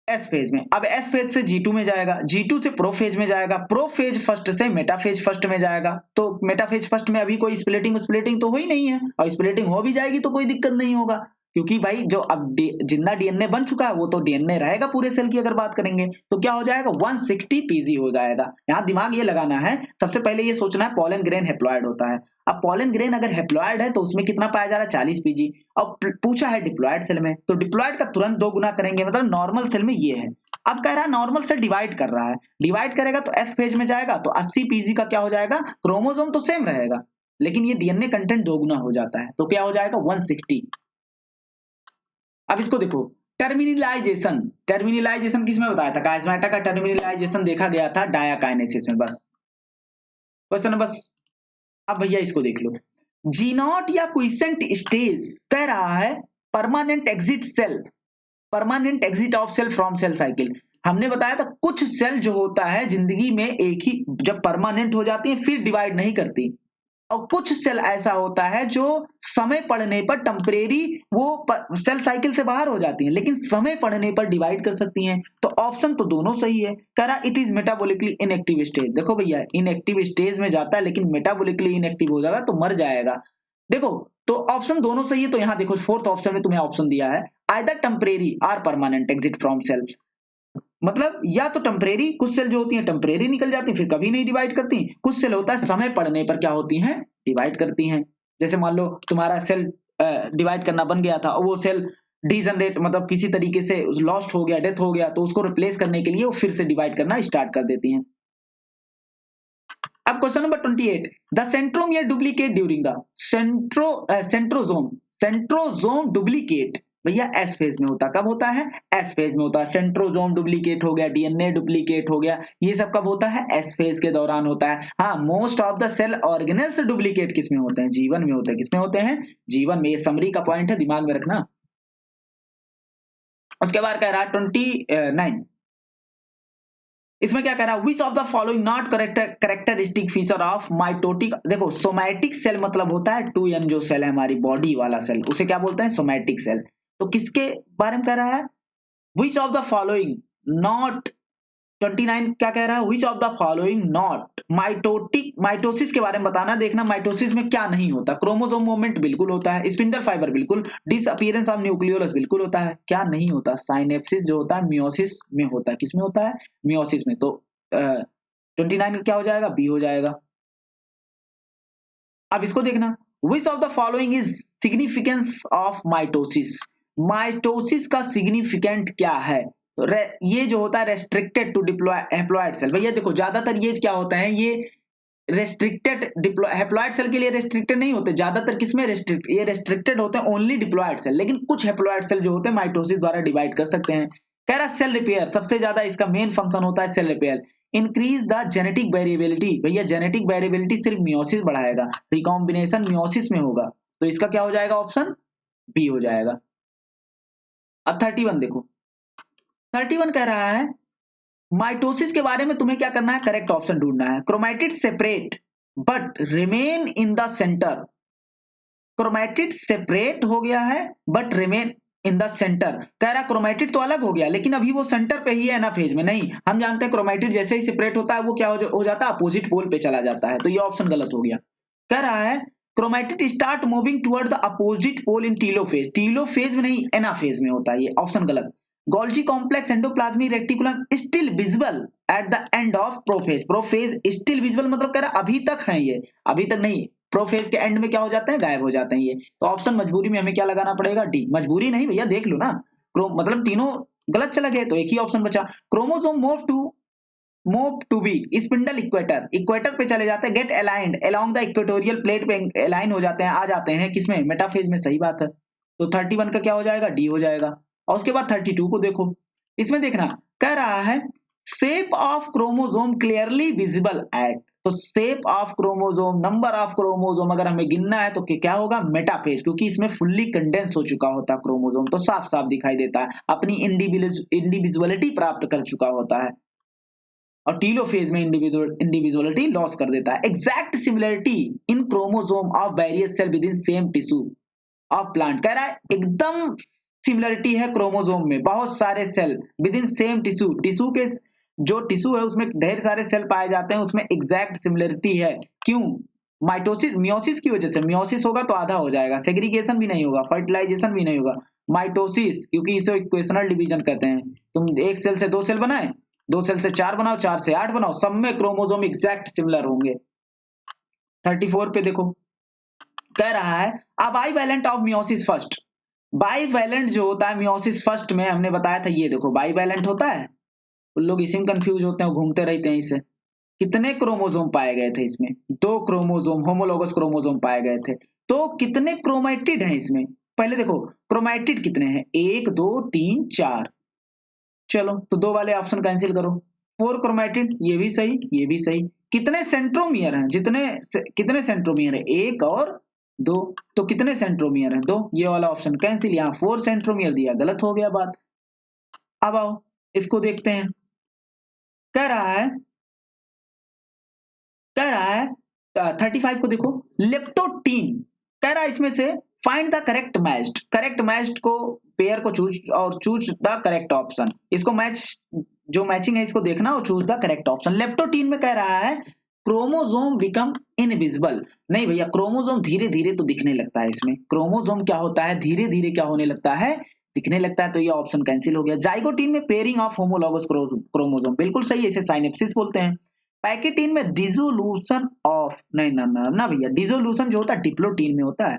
एस फेज में। अब एस फेज से G2 में जाएगा, G2 से प्रोफेज में जाएगा, प्रोफेज फर्स्ट से मेटाफेज फर्स्ट में जाएगा, तो मेटाफेज फर्स्ट में अभी कोई स्प्लिटिंग तो हो ही नहीं है, और स्प्लिटिंग हो भी जाएगी तो कोई दिक्कत नहीं होगा, क्योंकि भाई जो अब जितना डीएनए बन चुका है वो तो डीएनए रहेगा पूरे सेल की। अगर बात करेंगे तो क्या हो जाएगा 160 पीजी हो जाएगा। यहाँ दिमाग ये लगाना है, सबसे पहले ये सोचना है पॉलन ग्रेन हैप्लॉयड होता है। अब पॉलन ग्रेन अगर हैप्लॉयड है तो उसमें कितना पाया जा रहा है 40 पीजी, और पूछा है डिप्लॉयड सेल में, तो डिप्लॉयड का तुरंत 2 गुना करेंगे, मतलब नॉर्मल सेल में ये है। अब कह रहा है नॉर्मल सेल डिवाइड कर रहा है, डिवाइड करेगा तो एस फेज में जाएगा, तो 80 पीजी का क्या हो जाएगा, क्रोमोसोम तो सेम रहेगा लेकिन ये डीएनए कंटेंट 2 गुना हो जाता है, तो क्या हो जाएगा 160। अब इसको देखो टर्मिनलाइजेशन, टर्मिनलाइजेशन किसमें बताया था, काइजमेटा का टर्मिनलाइजेशन देखा गया था डायाकाइनेसिस में। बस क्वेश्चन नंबर, अब भैया इसको देख लो, जी नॉट या क्विसेंट स्टेज कह रहा है permanent exit cell, permanent exit of cell from cell cycle. हमने बताया था कुछ सेल जो होता है जिंदगी में एक ही जब परमानेंट हो जाती है फिर डिवाइड नहीं करती, और कुछ सेल ऐसा होता है जो समय पड़ने पर टेम्परेरी वो सेल साइकिल से बाहर हो जाती हैं लेकिन समय पड़ने पर डिवाइड कर सकती हैं। तो ऑप्शन तो दोनों सही है, कह रहा it is metabolically inactive stage. देखो भैया इनएक्टिव स्टेज में जाता है लेकिन मेटाबॉलिकली इनएक्टिव हो जाएगा तो मर जाएगा। देखो तो ऑप्शन दोनों सही है, तो यहाँ देखो फोर्थ ऑप्शन में तुम्हें ऑप्शन दिया है आइदर टेम्परेरी और परमानेंट एग्जिट फ्रॉम सेल। मतलब या तो टेम्परेरी, कुछ सेल जो होती हैं टेम्परेरी निकल जाती हैं फिर कभी नहीं डिवाइड करती, कुछ सेल होता है समय पड़ने पर क्या होती हैं, डिवाइड करती हैं। जैसे मान लो तुम्हारा सेल डिवाइड करना बन गया था और वो सेल डिजनरेट मतलब किसी तरीके से लॉस्ट हो गया, डेथ हो गया, तो उसको रिप्लेस करने के लिए वो फिर से डिवाइड करना स्टार्ट कर देती हैं। अब question number 28, the centromere duplicate during the centrosome duplicate भैया एस फेज में होता, कब होता है, एस फेज में होता है। सेंट्रोजोम डुप्लीकेट हो गया, डीएनए डुप्लीकेट हो गया, ये सब कब होता है, एस फेज के दौरान होता है। हाँ, most of the cell organelles duplicate किसमें होते हैं, जीवन में होते हैं। किसमें होते हैं, जीवन में। ये समरी का पॉइंट है, दिमाग में रखना। उसके बाद कह रहा है 29, इसमें क्या कह रहा है, विच of the following not characteristic feature of mitotic. देखो सोमैटिक सेल मतलब होता है 2n जो सेल है हमारी बॉडी वाला सेल, उसे क्या बोलते हैं, सोमैटिक सेल। तो किसके बारे में कह रहा है, विच ऑफ द फॉलोइंग नॉट, 29 क्या कह रहा है, विच of the following not mitotic, mitosis के बारे में बताना। देखना माइटोसिस में क्या नहीं होता, क्रोमोसोम मूवमेंट बिल्कुल होता है, स्पिंडल फाइबर बिल्कुल, डिसअपीयरेंस ऑफ न्यूक्लियोलस बिल्कुल होता है, क्या नहीं होता, साइनेप्सिस जो होता है मियोसिस में होता है। किसमें होता है, मियोसिस में। तो 29 का क्या हो जाएगा, बी हो जाएगा। अब इसको देखना, विच of the following is significance of mitosis, mitosis का सिग्निफिकेंट क्या है। ये जो होता है रेस्ट्रिक्टेड टू हैप्लॉइड सेल। भैया देखो ज्यादातर ये क्या होता है, ये रेस्ट्रिक्टेड हैप्लॉइड सेल के लिए रेस्ट्रिक्टेड नहीं होते, ज्यादातर किसमें रेस्ट्रिक्ट, ये रेस्ट्रिक्टेड होते हैं ओनली डिप्लॉइड सेल, लेकिन कुछ हैप्लॉइड सेल जो होते हैं माइटोसिस द्वारा डिवाइड कर सकते हैं। कह रहा सेल रिपेयर, सबसे ज्यादा इसका मेन फंक्शन होता है cell repair. Increase the genetic variability, भैया जेनेटिक वेरिएबिलिटी सिर्फ मियोसिस बढ़ाएगा, रिकॉम्बिनेशन मियोसिस में होगा, तो इसका क्या हो जाएगा, ऑप्शन बी हो जाएगा। अब 31 देखो, 31 कह रहा है माइटोसिस के बारे में तुम्हें क्या करना है, करेक्ट ऑप्शन ढूंढना है। Chromatid separate but remain in the centre, chromatid separate हो गया है but remain in the centre. कह रहा क्रोमैटिड तो अलग हो गया लेकिन अभी वो सेंटर पे ही है ना, फेज में नहीं। हम जानते हैं क्रोमैटिड जैसे ही सेपरेट होता है वो क्या हो जाता है, अपोजिट पोल पे चला जाता है, तो ये ऑप्शन गलत हो गया। कह रहा है chromatid start moving toward the opposite pole in telophase, telophase में नहीं एनाफेज में होता है, ये ऑप्शन गलत। Golgi complex endoplasmic reticulum still visible at the end of prophase, prophase still visible मतलब कह रहा अभी तक है, ये अभी तक नहीं, प्रोफेज के एंड में क्या हो जाते हैं, गायब हो जाते हैं ये। तो ऑप्शन मजबूरी में हमें क्या लगाना पड़ेगा, डी। मजबूरी नहीं भैया, देख लो ना, मतलब तीनों गलत चला गया तो एक ही ऑप्शन बचा। Chromosome move to be spindle equator, equator पे चले जाते हैं, get aligned along the equatorial plate पे अलाइन हो जाते हैं, आ जाते हैं किसमें, मेटाफेज में। सही बात है, तो 31 का क्या हो जाएगा, डी हो जाएगा। और उसके बाद 32 को देखो, इसमें देखना कह रहा है shape of chromosome clearly visible at, तो shape of chromosome, number of chromosome अगर हमें गिनना है तो क्या होगा, मेटाफेज, क्योंकि इसमें फुल्ली कंडेंस हो चुका होता है क्रोमोसोम, तो साफ साफ दिखाई देता है, अपनी इंडिविजुअलिटी प्राप्त कर चुका होता है। और टीलोफेज में इंडिविजुअलिटी लॉस कर देता है। Exact similarity in chromosome of various cell within same tissue of plant, कह रहा है एकदम सिमिलरिटी है क्रोमोसोम में, बहुत सारे cell within same tissue, tissue के जो टिश्यू है उसमें ढेर सारे सेल पाए जाते हैं, उसमें एग्जैक्ट सिमिलरिटी है। क्यों, माइटोसिस मियोसिस की वजह से, मियोसिस होगा तो आधा हो जाएगा, सेग्रीगेशन भी नहीं होगा, फर्टिलाइजेशन भी नहीं होगा, माइटोसिस क्योंकि इसे इक्वेशनल डिवीजन कहते हैं। तुम एक सेल से दो सेल बनाए, दो सेल से चार बनाओ, चार से आठ बनाओ, सब में क्रोमोसोम एग्जैक्ट सिमिलर होंगे। 34 पे देखो, कह रहा है अब bivalent of meiosis first, bivalent जो होता है मियोसिस फर्स्ट में हमने बताया था, ये देखो बाइवैलेंट होता है, लोग इसी में कंफ्यूज होते हैं, घूमते रहते हैं इससे। कितने क्रोमोसोम पाए गए थे इसमें, दो क्रोमोसोम, होमोलोगस क्रोमोसोम पाए गए थे। तो कितने क्रोमैटिड हैं इसमें, पहले देखो क्रोमैटिड कितने हैं, 1 2 3 4, चलो तो दो वाले ऑप्शन कैंसिल करो, 4 क्रोमैटिड, ये भी सही ये भी सही। कितने सेंट्रोमियर हैं, कितने सेंट्रोमियर है, 1 और 2, तो कितने सेंट्रोमियर हैं, 2, ये वाला ऑप्शन कैंसिल, यहाँ 4 सेंट्रोमियर दिया, गलत हो गया बात। अब आओ इसको देखते हैं, कह रहा है 35 को देखो, लेप्टोटीन, कह रहा है इसमें से find the correct matched, correct matched को पेयर को चूज और चूज द करेक्ट ऑप्शन, इसको मैच जो मैचिंग है इसको देखना और choose the correct option. Leptotene में कह रहा है क्रोमोसोम बिकम इनविजिबल, नहीं भैया क्रोमोसोम धीरे धीरे तो दिखने लगता है इसमें, क्रोमोसोम क्या होता है धीरे धीरे क्या होने लगता है, दिखने लगता है, तो ये ऑप्शन कैंसिल हो गया। जाइगोटीन में पेयरिंग ऑफ होमोलॉगस क्रोमोसोम, बिल्कुल सही है, इसे साइनेप्सिस बोलते हैं। पैकेटीन में डिसोल्यूशन ऑफ, नहीं ना ना ना भैया, डिसोल्यूशन जो होता है डिप्लोटीन में होता है।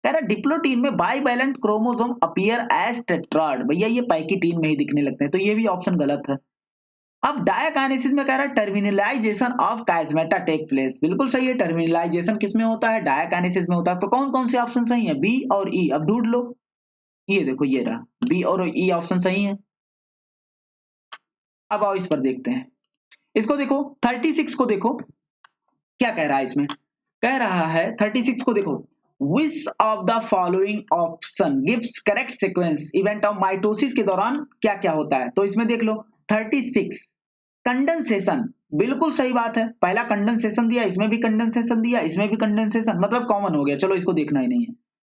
कह रहा है डिप्लोटीन में bivalent chromosome appear as tetrad, भैया ये पैकेटीन में ही दिखने लगते हैं, तो ये भी ऑप्शन गलत है। अब डायकाइनेसिस में कह रहा है टर्मिनलाइजेशन ऑफ काइस्मेटा टेक प्लेस, बिल्कुल सही है, टर्मिनलाइजेशन किस में होता है, डायकाइनेसिस में होता है। तो कौन कौन से ऑप्शन सही है, बी और ई, अब ढूंढ लो। ये देखो ये रहा, बी और ई ऑप्शन सही है। अब आओ इस पर देखते हैं, इसको देखो 36 को देखो क्या कह रहा है इसमें। कह रहा है 36 को देखो, विच of the following option gives correct sequence event of mitosis के दौरान क्या क्या होता है। तो इसमें देख लो 36, कंडेंसेशन, बिल्कुल सही बात है, पहला कंडेंसेशन दिया, इसमें भी कंडेंसेशन दिया, इसमें भी कंडेंसेशन, मतलब कॉमन हो गया, चलो इसको देखना ही नहीं है।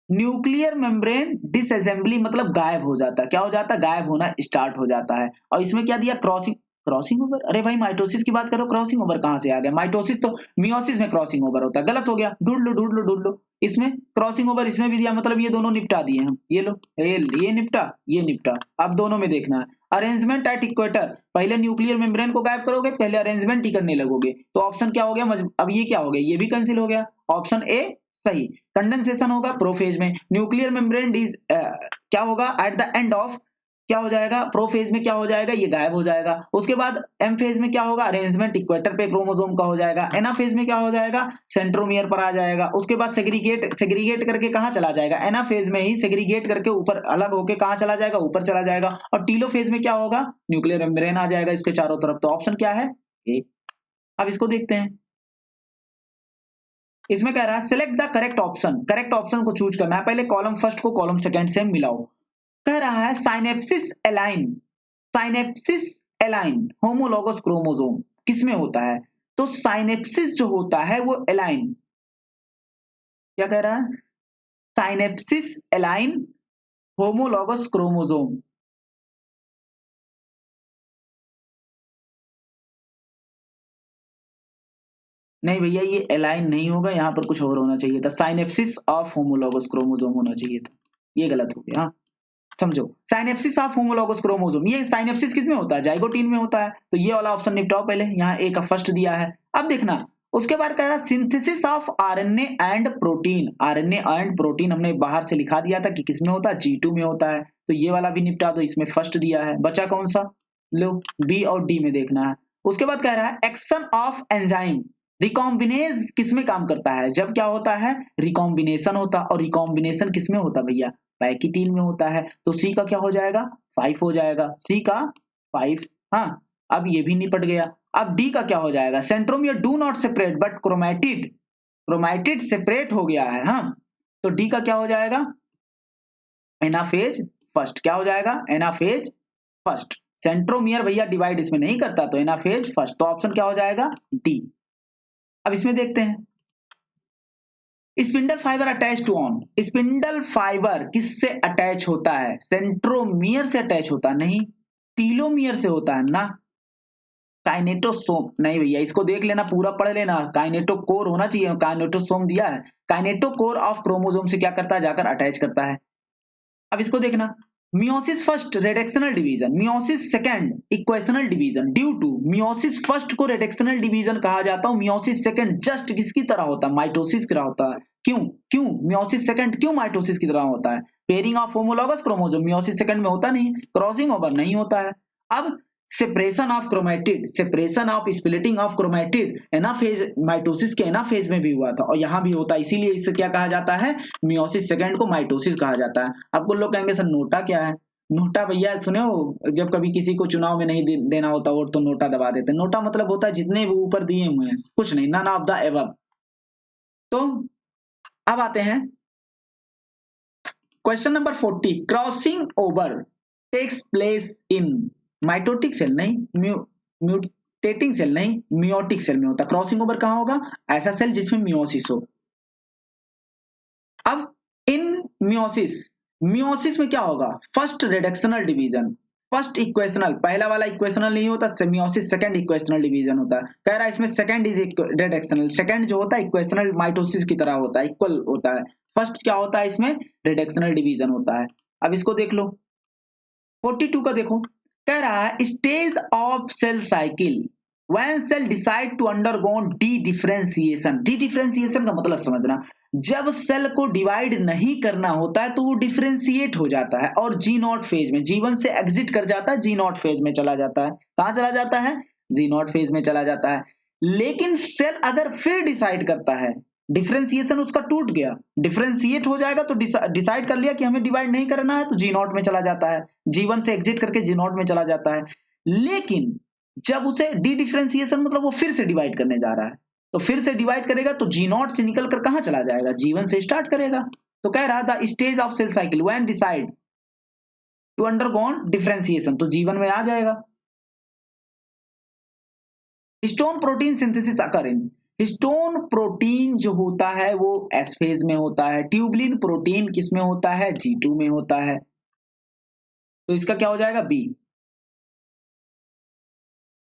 न्यूक्लियर मेम्ब्रेन डिसअसेंबली, मतलब गायब हो जाता है, क्या हो जाता है, गायब होना स्टार्ट हो जाता है। और इसमें क्या दिया, क्रॉसिंग, क्रॉसिंग ओवर, अरे भाई माइटोसिस की बात करो, क्रॉसिंग ओवर कहां से आ गया, माइटोसिस तो मियोसिस में क्रॉसिंग ओवर होता है, गलत हो गया, ढूंढ लो ढूंढ लो ढूंढ लो। इसमें क्रॉसिंग ओवर इसमें भी दिया, मतलब ये दोनों निपटा दिए हम, ये लो, ये निपटा, ये निपटा। अब दोनों में देखना है, अरेंजमेंट एट इक्वेटर, पहले न्यूक्लियर मेम्ब्रेन को गायब करोगे, पहले अरेंजमेंट ही करने लगोगे, तो ऑप्शन क्या हो गया, अब ये क्या हो गया, ये भी कैंसिल हो गया, ऑप्शन ए सही। कंडेंसेशन होगा प्रोफेज में, न्यूक्लियर मेम्ब्रेन क्या होगा एट द एंड ऑफ, क्या हो जाएगा, प्रोफेज में क्या हो जाएगा, ये गायब हो जाएगा। उसके बाद एम फेज में क्या होगा, अरेंजमेंट इक्वेटर पे क्रोमोसोम का हो जाएगा। एना फेज में क्या हो जाएगा, सेंट्रोमियर पर आ जाएगा। उसके बाद सेग्रीगेट करके कहाँ चला जाएगा, एना फेज में ही सेग्रीगेट करके ऊपर अलग होके कहाँ चला जाएगा, ऊपर चला जाएगा। और टीलो फेज में क्या होगा, न्यूक्लियर मेम्ब्रेन आ जाएगा इसके चारों तरफ। तो ऑप्शन क्या है, ए। अब इसको देखते हैं, इसमें कह रहा है select the correct option, correct option को चूज करना है, पहले कॉलम फर्स्ट को कॉलम सेकंड से मिलाओ। कह रहा है synapsis align, synapsis align homologous chromosome किसमें होता है। तो साइनेप्सिस जो होता है वो एलाइन, क्या कह रहा है, साइनेप्सिस एलाइन होमोलॉगस क्रोमोसोम, नहीं भैया ये एलाइन नहीं होगा, यहां पर कुछ और होना चाहिए था, साइनेप्सिस ऑफ होमोलॉगस क्रोमोसोम होना चाहिए था, ये गलत हो गया। हाँ समझो, साइनेप्सिस ऑफ होमोलॉगस क्रोमोसोम, ये साइनेप्सिस किस में होता है, जाइगोटीन में होता है, तो ये वाला ऑप्शन निपटाओ पहले, यहाँ ए का फर्स्ट दिया है। अब देखना उसके बाद कह रहा है synthesis of RNA and protein, RNA and protein हमने बाहर से लिखा दिया था कि किसमें होता है, G2 में होता है, तो ये वाला भी निपटा दो, इसमें फर्स्ट दिया है, बचा कौन सा, लो बी और डी में देखना है। उसके बाद कह रहा है एक्शन ऑफ एंजाइम रिकॉम्बिनेज किसमें काम करता है, जब क्या होता है, रिकॉम्बिनेशन होता, और रिकॉम्बिनेशन किसमें होता भैया, पैकिटीन में होता है, तो सी का क्या हो जाएगा, 5 हो जाएगा, सी का 5। हाँ अब ये भी निपट गया। अब डी का क्या हो जाएगा, centromere do not separate but chromatid, chromatid separate हो गया है। हाँ तो डी का क्या हो जाएगा, एनाफेज फर्स्ट, क्या हो जाएगा, एनाफेज फर्स्ट, सेंट्रोमियर भैया डिवाइड इसमें नहीं करता, तो एनाफेज फर्स्ट, तो ऑप्शन क्या हो जाएगा, डी। अब इसमें देखते हैं, spindle fibre attach to on, spindle fibre किससे अटैच होता है, सेंट्रोमियर से अटैच होता है, नहीं टीलोमियर से होता है ना, काइनेटोसोम, नहीं भैया इसको देख लेना, पूरा पढ़ लेना, काइनेटोकोर होना चाहिए, काइनेटोसोम दिया है, काइनेटोकोर ऑफ क्रोमोसोम से क्या करता है, जाकर अटैच करता है। अब इसको देखना, meiosis first reductional division, meiosis second equational division, due to meiosis first को रेडेक्शनल डिवीजन कहा जाता है, मियोसिस सेकंड जस्ट किसकी तरह होता है, माइटोसिस की तरह होता है। क्यों, क्यों मियोसिस सेकंड क्यों माइटोसिस की तरह होता है, pairing of homologous chromosome meiosis second में होता नहीं, क्रॉसिंग ओवर नहीं होता है। अब separation of chromatid, separation of splitting of chromatid anaphase, mitosis के एनाफेज में भी हुआ था और यहाँ भी होता है, इसीलिए इसे क्या कहा जाता है, मियोसिस सेकंड को माइटोसिस कहा जाता है। आपको लोग कहेंगे सर नोटा क्या है, नोटा भैया सुने हो, जब कभी किसी को चुनाव में नहीं देना होता वोट तो नोटा दबा देते हैं, नोटा मतलब होता है जितने भी ऊपर दिए हुए हैं, कुछ नहीं, नन ऑफ द एबव। तो अब आते हैं question number 40, crossing over takes place in mitotic cell, नहीं म्यूटेटिंग सेल, नहीं मियोटिक सेल में होता, क्रॉसिंग ओवर कहां होगा, ऐसा सेल जिसमें मियोसिस हो। अब इन मियोसिस, मियोसिस में क्या होगा, first reductional division, first equational, पहला वाला इक्वेशनल नहीं होता, मियोसिस सेकंड इक्वेशनल डिवीजन होता है। कह रहा है इसमें सेकंड इज रिडक्शनल, सेकंड जो होता है इक्वेशनल माइटोसिस की तरह होता है, इक्वल होता है। फर्स्ट क्या होता है, इसमें रिडक्शनल डिवीजन होता है। अब इसको देख लो, 42 का देखो, कह रहा है stage of cell cycle when cell decide to undergo dedifferentiation. Dedifferentiation का मतलब समझना, जब सेल को डिवाइड नहीं करना होता है तो वो डिफरेंशिएट हो जाता है और जी नॉट फेज में, जीवन से एग्जिट कर जाता है, जी नॉट फेज में चला जाता है। कहां चला जाता है? जी नॉट फेज में चला जाता है। लेकिन सेल अगर फिर डिसाइड करता है, डिफरेंशिएशन उसका टूट गया, डिफरेंशिएट हो जाएगा तो डिसाइड कर लिया कि हमें डिवाइड नहीं करना है, तो जी नॉट में चला जाता है, जीवन से एग्जिट करके जी नॉट में चला जाता है। लेकिन जब उसे डी डिफरेंशिएशन मतलब वो फिर से डिवाइड करने जा रहा है, तो फिर से डिवाइड करेगा तो जी नॉट से निकल कर कहां चला जाएगा? जीवन से स्टार्ट करेगा। तो कह रहा था stage of cell cycle when decide to undergo differentiation, तो जीवन में आ जाएगा। Histone protein synthesis occur in, histone protein जो होता है वो एस फेज में होता है, ट्यूबलिन प्रोटीन किस में होता है? G2 में होता है। तो इसका क्या हो जाएगा? बी।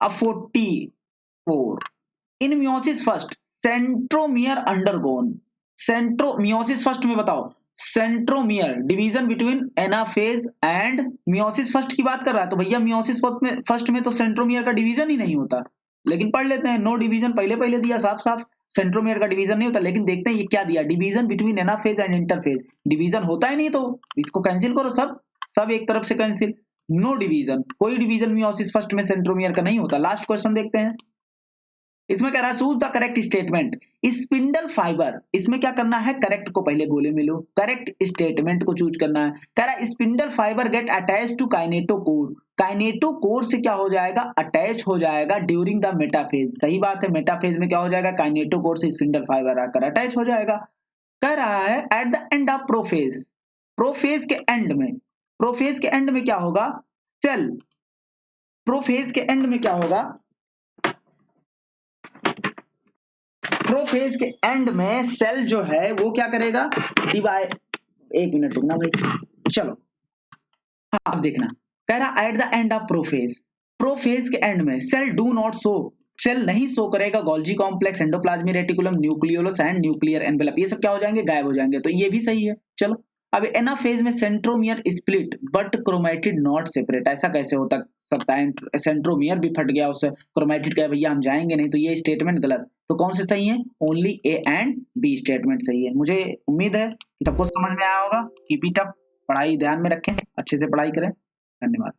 अब 44, इन meiosis first centromere undergone, meiosis first में बताओ, centromere division between anaphase and meiosis first की बात कर रहा है, तो भैया मियोसिस फर्स्ट में तो सेंट्रोमियर का डिवीजन ही नहीं होता। लेकिन पढ़ लेते हैं, नो डिवीजन पहले पहले दिया साफ साफ, सेंट्रोमियर का डिवीजन नहीं होता। लेकिन देखते हैं ये क्या दिया, division between anaphase and interphase, division होता ही नहीं, तो इसको कैंसिल करो, सब सब एक तरफ से कैंसिल। नो डिवीजन, कोई डिवीजन मियोसिस फर्स्ट में सेंट्रोमियर का नहीं होता। लास्ट क्वेश्चन देखते हैं, इसमें कह रहा है choose the correct statement. Spindle fibre, इसमें क्या करना है? करेक्ट को पहले गोले में लो, करेक्ट स्टेटमेंट को चूज करना है। कह रहा है spindle fibre get attach to kinetochore, kinetochore से क्या हो जाएगा? अटैच हो जाएगा ड्यूरिंग द मेटाफेज। सही बात है, मेटाफेज में क्या हो जाएगा? काइनेटोकोर से स्पिंडल फाइबर आकर अटैच हो जाएगा। कह रहा है eight the end of prophase, prophase के एंड में, प्रोफेज के एंड में क्या होगा? सेल, प्रोफेज के एंड में क्या होगा? प्रोफेज के एंड में सेल जो है वो क्या करेगा? डिवाइड, एक मिनट रुकना भाई, चलो हाँ अब देखना। कह रहा at the end of prophase, prophase के एंड में cell do not show, cell नहीं शो करेगा Golgi complex, endoplasmic reticulum, nucleolus and nuclear envelope, ये सब क्या हो जाएंगे? गायब हो जाएंगे। तो ये भी सही है। चलो अब एनाफेज में centromere split but chromatid not separate, ऐसा कैसे होता सकता है? सेंट्रोमियर भी फट गया, उससे क्रोमैटिड का भैया हम जाएंगे नहीं, तो ये स्टेटमेंट गलत। तो कौन से सही है? Only A and B statement सही है। मुझे उम्मीद है कि सबको समझ में आया होगा। कीप इट अप, पढ़ाई ध्यान में रखें, अच्छे से पढ़ाई करें। धन्यवाद।